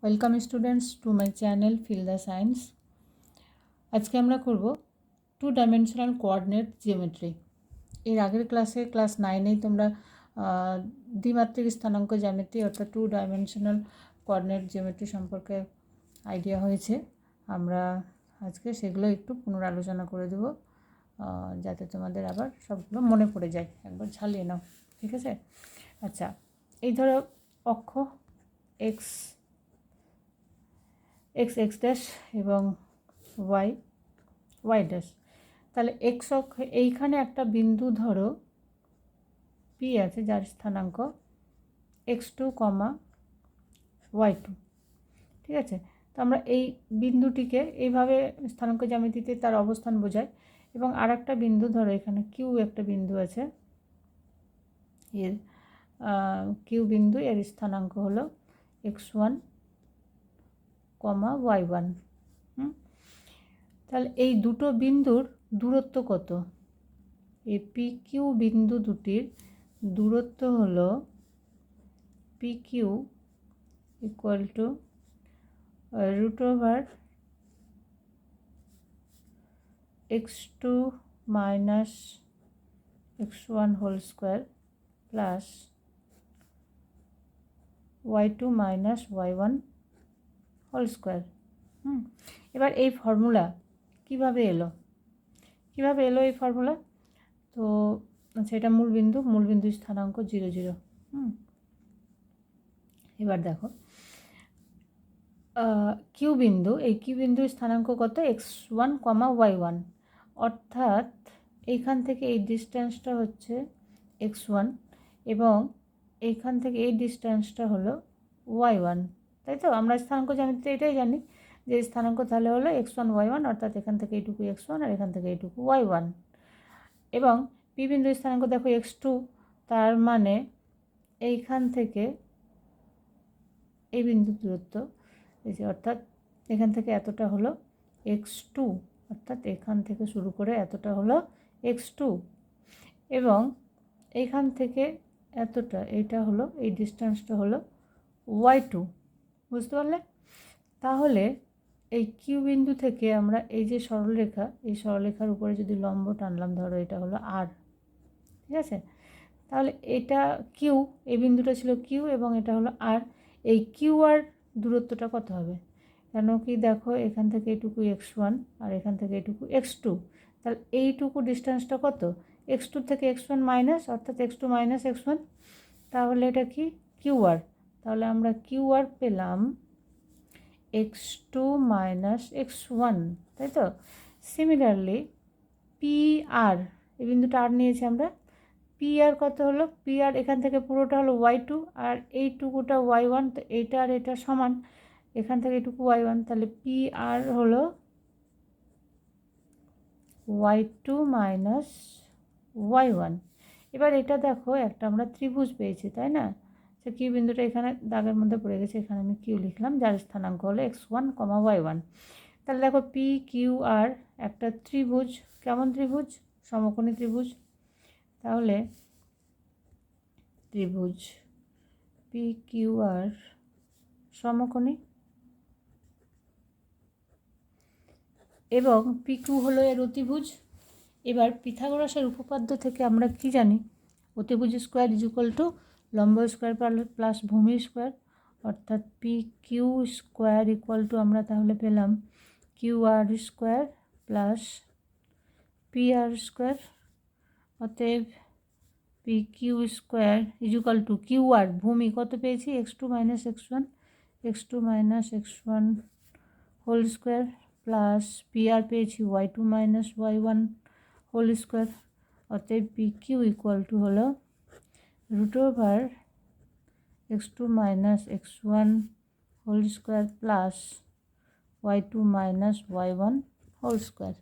Welcome students to my channel Feel the Science. আজকে আমরা করব 2 ডাইমেনশনাল কোঅর্ডিনেট জিওমেট্রি। এর আগের ক্লাসে ক্লাস 9-এই তোমরা দ্বিমাত্রিক স্থানাঙ্ক জ্যামিতি অর্থাৎ 2 ডাইমেনশনাল কোঅর্ডিনেট জিওমেট্রি সম্পর্কে আইডিয়া হয়েছে। আমরা আজকে সেগুলো একটু পুনরালোচনা করে দেব, যাতে তোমাদের আবার সবগুলো মনে পড়ে যায়, একবার ঝালিয়ে নাও, ঠিক আছে? আচ্ছা, এই ধরো অক্ষ এক্স এক্স এক্স ড্যাশ এবং ওয়াই ওয়াই ড্যাশ। তাহলে এক্স অক্ষ এইখানে একটা বিন্দু ধরো পি আছে, যার স্থানাঙ্ক x2, y2, ঠিক আছে? তো আমরা এই বিন্দুটিকে এইভাবে স্থানাঙ্ক জ্যামিতিতে তার অবস্থান বোঝায়। এবং আর একটা বিন্দু ধরো এখানে কিউ একটা বিন্দু আছে, এর কিউ বিন্দু, এর স্থানাঙ্ক হলো x1, y1। তাহলে এই দুটো বিন্দুর দূরত্ব কত? এই পি কিউ বিন্দু দুটির দূরত্ব হলো P Q equal to √/(x2 - x1) whole square plus y2 - y1 whole square. এবার এই ফর্মুলা কিভাবে এলো এই ফর্মুলা? তো সেটা মূল বিন্দু স্থানাঙ্ক 0, 0। এবার দেখো কিউ বিন্দু, এই কিউ বিন্দুর স্থানাঙ্ক কত? x1, y1, অর্থাৎ এইখান থেকে এই ডিস্টেন্সটা হচ্ছে x1 এবং এইখান থেকে এই ডিস্টেন্সটা হলো y1, তাই তো? আমরা স্থানাঙ্ক জ্যামিতিতে এটাই জানি যে স্থানাঙ্ক তাহলে হলো x1, y1, অর্থাৎ এখান থেকে এইটুকু x1 আর এখান থেকে এইটুকু y1। এবং পি বিন্দুর স্থানাঙ্ক দেখো x2, তার মানে এইখান থেকে এই বিন্দুর দূরত্ব এই যে, অর্থাৎ এখান থেকে এতটা হলো x2, অর্থাৎ এখান থেকে শুরু করে এতটা হলো x2 এবং এইখান থেকে এতটা, এইটা হলো, এই ডিস্টেন্সটা হলো y2। বুঝতে পারলে? তাহলে এই কিউ বিন্দু থেকে আমরা এই যে সরলরেখা, এই সরলরেখার উপরে যদি লম্ব টানলাম, ধরো এটা হলো আর, ঠিক আছে? তাহলে এটা কিউ, এই বিন্দুটা ছিল কিউ এবং এটা হলো আর। এই কিউ আর দূরত্বটা কত হবে? কেন কি দেখো, এখান থেকে এইটুকু x1 আর এখান থেকে এইটুকু x2, তাহলে এইটুকু ডিস্টেন্সটা কত? x2 থেকে x1 মাইনাস, অর্থাৎ x2 মাইনাস x1, তাহলে এটা কি কিউ আর। তাহলে আমরা কিউ আর পেলাম x2 মাইনাস x1, তাই তো? সিমিলারলি পি আর, এই বিন্দুটা আর নিয়েছি আমরা, পি আর কত হলো? পি আর এখান থেকে পুরোটা হলো y2 আর এইটুকুটা y1, তো এইটা আর এটা সমান, এখান থেকে এইটুকু y1, তাহলে পি আর হলো y2 মাইনাস y1। এবার এটা দেখো, একটা আমরা ত্রিভুজ পেয়েছি, তাই না? সে কিউ বিন্দুটা এখানে দাগের মধ্যে পড়ে গেছে, এখানে আমি কিউ লিখলাম, যার স্থানাঙ্ক হলো x1, y1। তাহলে দেখো পি কিউ আর একটা ত্রিভুজ। কেমন ত্রিভুজ? সমকোণী ত্রিভুজ। তাহলে ত্রিভুজ পি কিউ আর সমকোণী এবং পি কিউ হলো এর অতিভুজ। এবার পিথাগোরাসের উপপাদ্য থেকে আমরা কি জানি? অতিভুজ স্কোয়ার ইজ ইকুয়াল টু লম্ব স্কোয়ার প্লাস ভূমি স্কোয়ার, অর্থাৎ P Q square equal to আমরা তাহলে পেলাম Q R square plus P R square. অতএব P Q square is equal to Q R, ভূমি কত পেয়েছি? x2 minus x1 whole square plus P R পেয়েছি y2 minus y1 whole square. অতএব P Q equal to হলো √/(x2 minus x1 whole square plus y2 minus y1 whole square.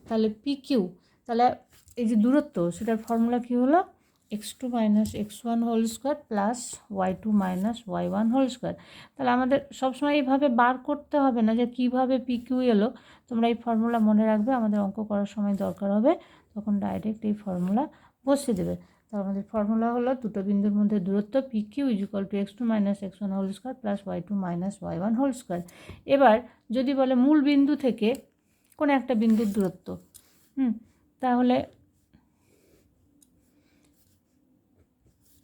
তাহলে P Q, তাহলে এই যে দূরত্ব, সেটার ফর্মুলা কী হলো? x2 minus x1 whole square plus y2 minus y1 whole square. তাহলে আমাদের সবসময় এইভাবে বার করতে হবে না যে কীভাবে পি কিউ এলো। তোমরা এই ফর্মুলা মনে রাখবে, আমাদের অঙ্ক করার সময় দরকার হবে, তখন ডাইরেক্ট এই ফর্মুলা বসিয়ে দেবে। তার আমাদের ফর্মুলা হলো দুটো বিন্দুর মধ্যে দূরত্ব P Q equal to x2 minus x1 whole square plus y2 minus y1 whole square. এবার যদি বলে মূল বিন্দু থেকে কোনো একটা বিন্দুর দূরত্ব, তাহলে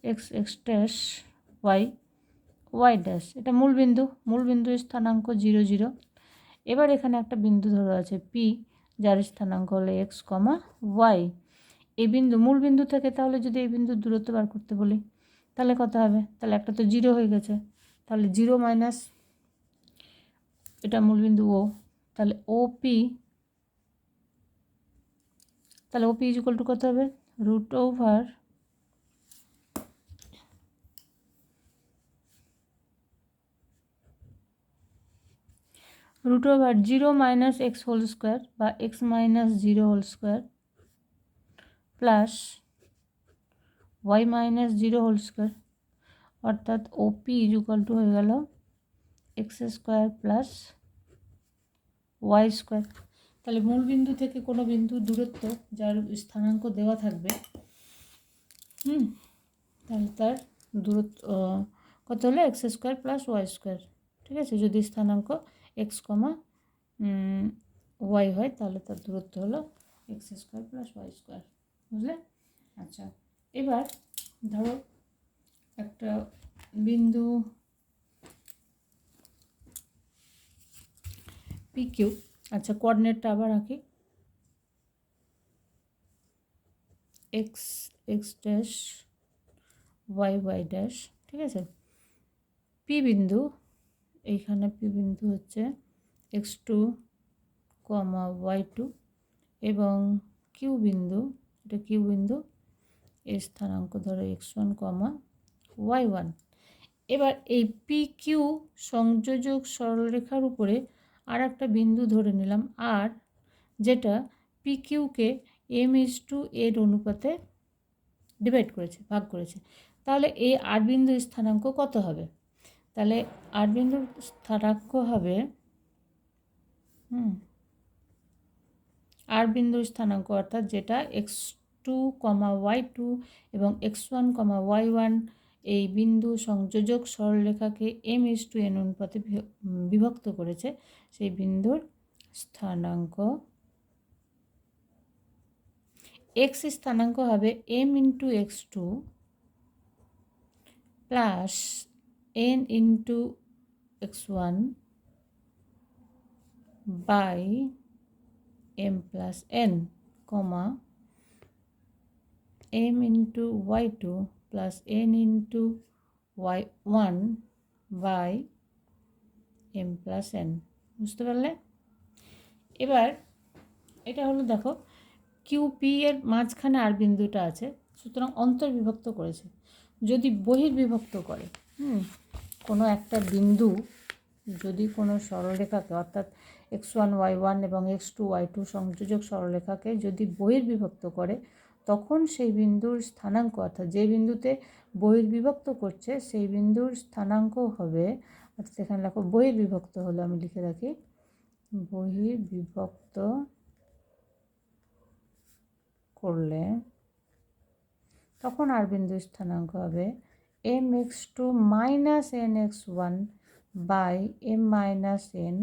x ড্যাশ y ড্যাশ, এটা মূল বিন্দুর স্থানাঙ্ক 0 0। এবার এখানে একটা বিন্দু ধরে আছে পি, যার স্থানাঙ্ক হলো x, y। এই বিন্দু মূল বিন্দু থেকে তাহলে যদি এই বিন্দুর দূরত্ব বার করতে বলি তাহলে কত হবে? তাহলে একটা তো 0 হয়ে গেছে, তাহলে 0 মাইনাস এটা মূল বিন্দু ও, তাহলে ওপি, তাহলে ওপি ইকুয়াল টু কত হবে? Root over root over 0 minus X whole square বা X minus 0 whole square plus Y minus 0 whole square, অর্থাৎ ওপি ইকুয়াল টু হয়ে গেল X square plus Y square. তাহলে মূল বিন্দু থেকে কোনো বিন্দুর দূরত্ব যার স্থানাঙ্ক দেওয়া থাকবে, তাহলে তার দূরত্ব কত হলো? X square plus Y square. ঠিক আছে, যদি স্থানাঙ্ক এক্স ওয়াই হয় তাহলে তার দূরত্ব হলো x square plus Y square. বুঝলে? আচ্ছা, এবার ধরো একটা বিন্দু পি কিউ। আচ্ছা, কোঅর্ডিনেটটা আবার আঁকি, এক্স ড্যাশ ওয়াই ড্যাশ। ঠিক আছে, পি বিন্দু, এইখানে পি বিন্দু হচ্ছে x2, y2 এবং কিউ বিন্দু, এটা কিউ বিন্দু, এর স্থানাঙ্ক ধরো x1, y1। এবার এই পি কিউ সংযোজক সরলরেখার উপরে আর একটা বিন্দু ধরে নিলাম আর, যেটা পি কিউকে m:n অনুপাতে ডিভাইড করেছে, ভাগ করেছে। তাহলে এই আর বিন্দুর স্থানাঙ্ক কত হবে? তাহলে আর বিন্দুর স্থানাঙ্ক হবে আর বিন্দুর স্থানাঙ্ক, অর্থাৎ যেটা x2, y2 এবং x1, y1 এই বিন্দু সংযোজক সরলরেখাকে m:n অনুপাতে বিভক্ত করেছে, সেই বিন্দুর স্থানাঙ্ক x স্থানাঙ্ক হবে m into x2 plus n into x1 by m plus n, m into y2 plus n into y1 by m plus n। বুঝতে পারলে? এবার এটা হলো, দেখো কিউপি এর মাঝখানে আর বিন্দুটা আছে, সুতরাং অন্তর্বিভক্ত করেছে। যদি বহির্বিভক্ত করে, কোনো একটা বিন্দু যদি কোনো সরলরেখাকে, অর্থাৎ x1, y1 এবং x2, y2 সংযোজক সরলরেখাকে যদি বহির্বিভক্ত করে, তখন সেই বিন্দুর স্থানাঙ্ক, অর্থাৎ যে বিন্দুতে বহির্বিভক্ত করছে সেই বিন্দুর স্থানাঙ্ক হবে, অর্থাৎ এখানে লেখো বহির্বিভক্ত হলো, আমি লিখে রাখি, বহির্বিভক্ত করলে তখন আর বিন্দুর স্থানাঙ্ক হবে mx2 minus nx1 by m minus n,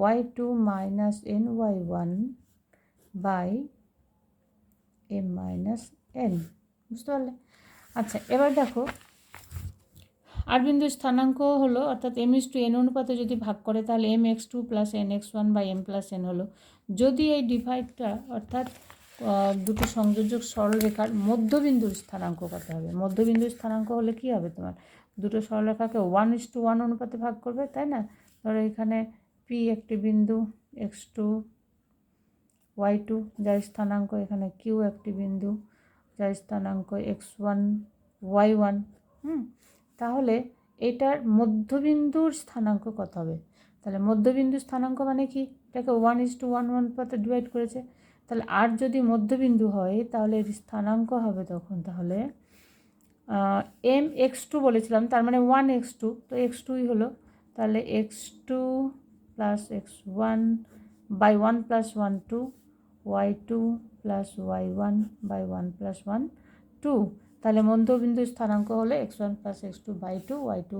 my2 minus ny1 by m minus n। বুঝতে পারলে? আচ্ছা, এবার দেখো আর বিন্দুর স্থানাঙ্ক হলো, অর্থাৎ m:n অনুপাতে যদি ভাগ করে তাহলে mx2 plus nx1 by m plus n হলো। যদি এই ডিভাইডটা, অর্থাৎ দুটো সংযোজক সরলরেখার মধ্যবিন্দুর স্থানাঙ্ক কত হবে? মধ্যবিন্দুর স্থানাঙ্ক হলে কি হবে? তোমার দুটো সরলরেখাকে 1:1 অনুপাতে ভাগ করবে, তাই না? ধরো এখানে পি একটি বিন্দু, x2, y2 যার স্থানাঙ্ক, এখানে কিউ একটি বিন্দু যার স্থানাঙ্ক x1, y1। তাহলে এটার মধ্যবিন্দুর স্থানাঙ্ক কত হবে? তাহলে মধ্যবিন্দুর স্থানাঙ্ক মানে কি? এটাকে 1:1 অনুপাতে ডিভাইড করেছে। তাহলে আর যদি মধ্যবিন্দু হয় তাহলে এর স্থানাঙ্ক হবে তখন, তাহলে mx2 বলেছিলাম, তার মানে 1x2, তো x2ই হলো, তাহলে x2 plus x1 by 1 plus 1 2, y2 plus y1 by 1 plus 1 2। তাহলে মধ্যবিন্দুর স্থানাঙ্ক হলো x1 plus x2 by 2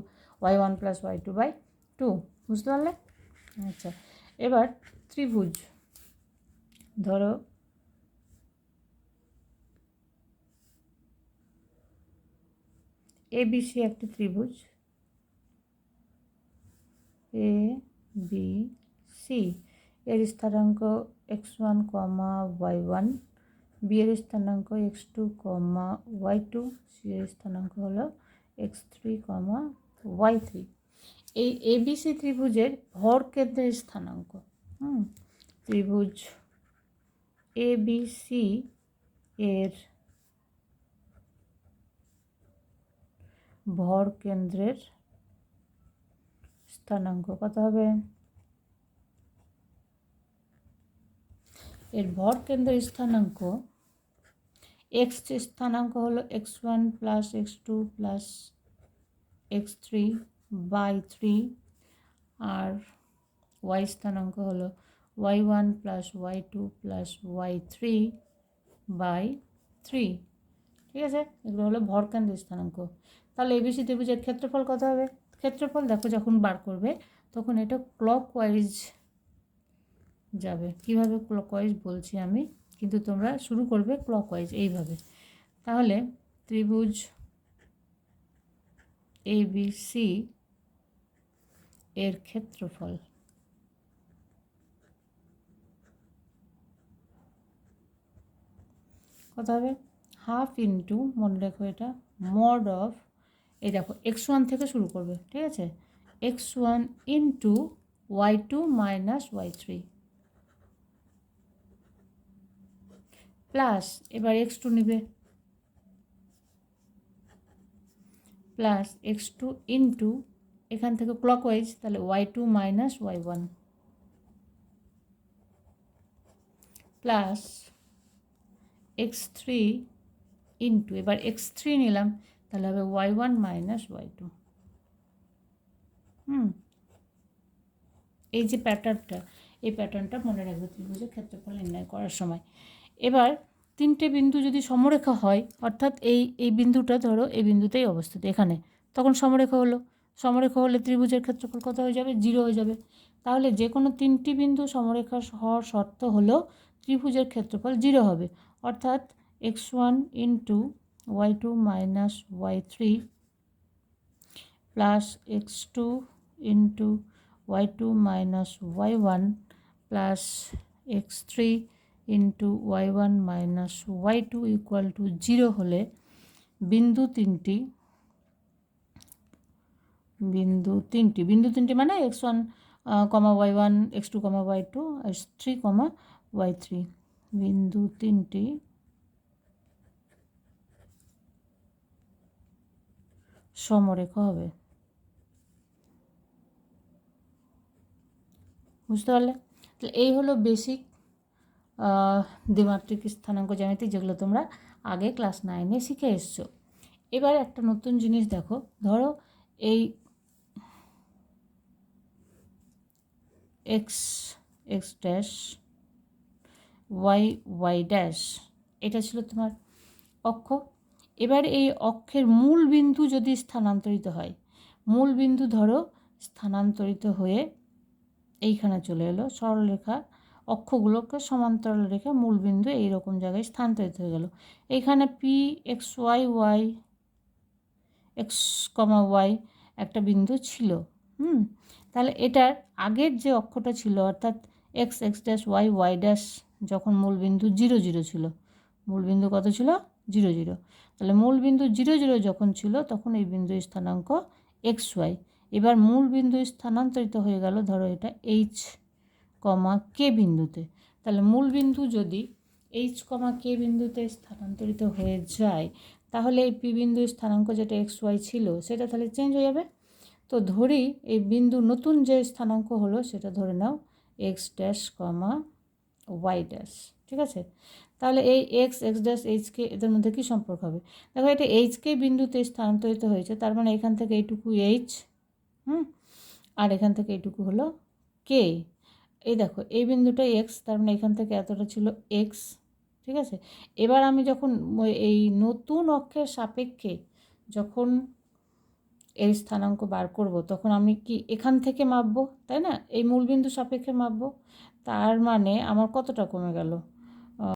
y1 plus y2 by 2। বুঝতে পারলে? আচ্ছা, এবার ত্রিভুজ ধরো ABC একটি ত্রিভুজ ABC, এর স্থানাঙ্ক x1, y1, B এর স্থানাঙ্ক x2, y2, C এর স্থানাঙ্ক হলো x3, y3। এই ABC ত্রিভুজের ভর কেন্দ্রের স্থানাঙ্ক, ত্রিভুজ ABC এর ভর কেন্দ্রের স্থানাঙ্ক কত হবে? এর ভর কেন্দ্রের স্থানাঙ্ক x স্থানাঙ্ক হলো x1 plus x2 plus x3 by 3, আর y স্থানাঙ্ক হলো y1 plus y2 plus y3 by 3। ঠিক আছে, এগুলো হলো ভর কেন্দ্রের স্থানাঙ্ক। তাহলে ABC ত্রিভুজের ক্ষেত্রফল কত হবে? ক্ষেত্রফল দেখো যখন বার করবে তখন এটা ক্লকওয়াইজ যাবে। কিভাবে ক্লকওয়াইজ বলছি আমি, কিন্তু তোমরা শুরু করবে ক্লকওয়াইজ এইভাবে। তাহলে ত্রিভুজ ABC এর ক্ষেত্রফল কত হবে? হাফ ইন্টু, মনে রাখো এটা মড অফ, এই দেখো x1 থেকে শুরু করবে, ঠিক আছে, x1 into y2 minus y3 plus, এবার x2 নেবে, প্লাস x2 ইন্টু, এখান থেকে ক্লকওয়াইজ, তাহলে y2 minus y1 plus x3 into, এবার x3 নিলাম, তাহলে হবে y1 মাইনাস y2। এই যে প্যাটার্নটা, এই প্যাটার্নটা মনে রাখবে ত্রিভুজের ক্ষেত্রফল নির্ণয় করার সময়। এবার তিনটে বিন্দু যদি সমরেখা হয়, অর্থাৎ এই বিন্দুটা ধরো এই বিন্দুতেই অবস্থিত এখানে, তখন সমরেখা হলো। সমরেখা হলে ত্রিভুজের ক্ষেত্রফল কত হয়ে যাবে? 0 হয়ে যাবে। তাহলে যে কোনো তিনটি বিন্দু সমরেখা হওয়ার শর্ত হলো ত্রিভুজের ক্ষেত্রফল 0 হবে, অর্থাৎ x1 into y2 minus y3 plus x2 into y2 minus y1 plus x3 into y1 minus y2 equal to 0 হলে বিন্দু তিনটি মানে x1, y1, x2, y2, x3, y3, বিন্দু তিনটি সমরেখা হবে। বুঝতে পারলে? তাহলে এই হলো বেসিক দ্বিমাত্রিক স্থানাঙ্ক জ্যামিতি, যেগুলো তোমরা আগে ক্লাস 9-এ শিখে এসছো। এবার একটা নতুন জিনিস দেখো, ধরো এই x ড্যাশ y ড্যাশ, এটা ছিল তোমার অক্ষ। এবার এই অক্ষের মূল বিন্দু যদি স্থানান্তরিত হয়, মূল বিন্দু ধরো স্থানান্তরিত হয়ে এইখানে চলে এলো, সরলরেখা অক্ষগুলোকে সমান্তরাল রেখে মূল বিন্দু এইরকম জায়গায় স্থানান্তরিত হয়ে গেল। এইখানে x, y একটা বিন্দু ছিল। তাহলে এটার আগের যে অক্ষটা ছিল, অর্থাৎ x ড্যাশ y ড্যাশ, যখন মূল বিন্দু 0 0 ছিল, মূল বিন্দু কত ছিল? 0 0। তাহলে মূল বিন্দু 0 0 যখন ছিল, তখন এই বিন্দুর স্থানাঙ্ক xy। এবার মূল বিন্দু স্থানান্তরিত হয়ে গেল ধরো এটা h, k বিন্দুতে। তাহলে মূল বিন্দু যদি h, k বিন্দুতে স্থানান্তরিত হয়ে যায়, তাহলে এই p বিন্দুর স্থানাঙ্ক যেটা xy ছিল সেটা তাহলে চেঞ্জ হয়ে যাবে। তো ধরি এই বিন্দু নতুন যে স্থানাঙ্ক হলো সেটা ধরে নাও x ড্যাশ, y ড্যাশ, ঠিক আছে। তাহলে এই x ড্যাশ h, এদের মধ্যে কী সম্পর্ক হবে? দেখো এটা h বিন্দুতে স্থানান্তরিত হয়েছে, তার মানে এখান থেকে এইটুকু h, আর এখান থেকে এইটুকু হলো k। এই দেখো এই বিন্দুটা x, তার মানে এখান থেকে এতটা ছিল x, ঠিক আছে। এবার আমি যখন এই নতুন অক্ষের সাপেক্ষে যখন এই স্থানাঙ্ক বার করব, তখন আমি কি এখান থেকে মাপবো, তাই না? এই মূলবিন্দু সাপেক্ষে মাপবো। তার মানে আমার কতটা কমে গেল,